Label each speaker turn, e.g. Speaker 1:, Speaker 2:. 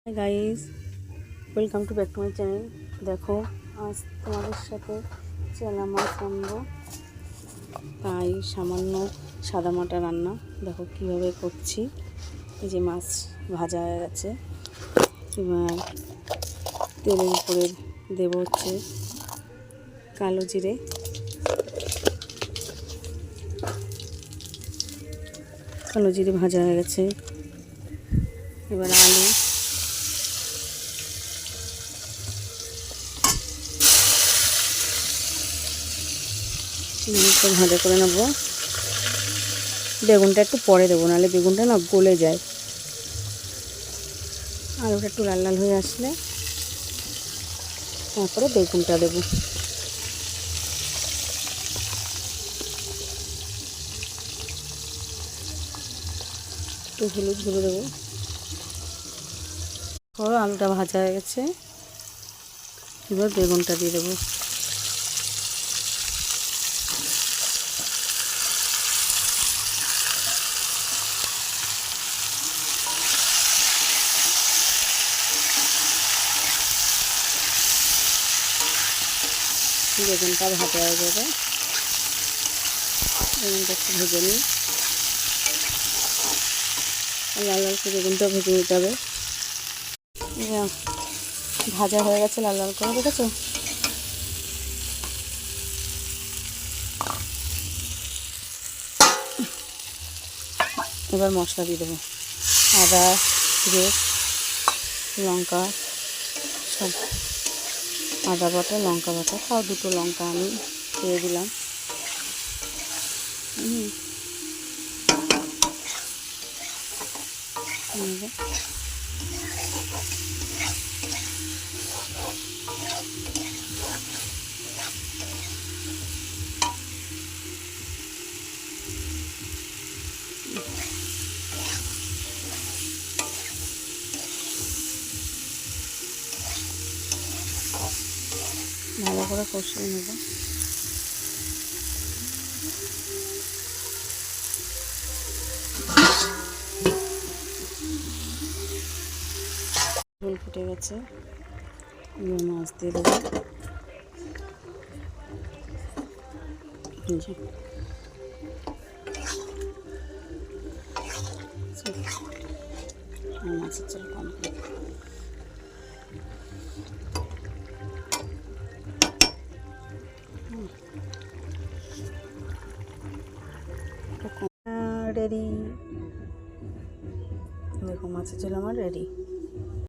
Speaker 1: Hi guys, welcome to back to my channel. দেখো, আজ তোমাদের সাথে চেলা মাছ আনবো, তাই সামান্য সাদামাটা রান্না। দেখো কীভাবে করছি। এই যে মাছ ভাজা হয়ে গেছে, এবার তেলের উপরে দেবো হচ্ছে কালো জিরে। কালো জিরে ভাজা হয়ে গেছে, এবার আলু, একটু ভাজা করে নেবো। বেগুনটা একটু পরে দেবো, নাহলে বেগুনটা না গলে যায়। আলুটা একটু লাল লাল হয়ে আসলে তারপরে বেগুনটা দেবো। একটু হলুদ গুঁড়ো দেবো। আলুটা ভাজা হয়ে গেছে, এবার বেগুনটা দিয়ে দেবো। বেগুনটা ভাজা হয়ে যাবে, বেগুনটা একটু ভেজে নিই। লাল লাল করে বেগুনটা ভেজে নিতে হবে। ভাজা হয়ে গেছে লাল লাল করে, দেখেছো? এবার মশলা দিয়ে দেবো। আদা, জিরে, লঙ্কা, সব আদা বাটা, লঙ্কা বাটা, তাও দুটো লঙ্কা আমি দিয়ে দিলাম। ভালো করে কষিয়ে নেব। ঝোল ফুটে গেছে, মাছ দিয়ে দেবো। মাছের ঝোল কমপ্লিট। রেডি। দেখো মাছের ঝোল আমার রেডি।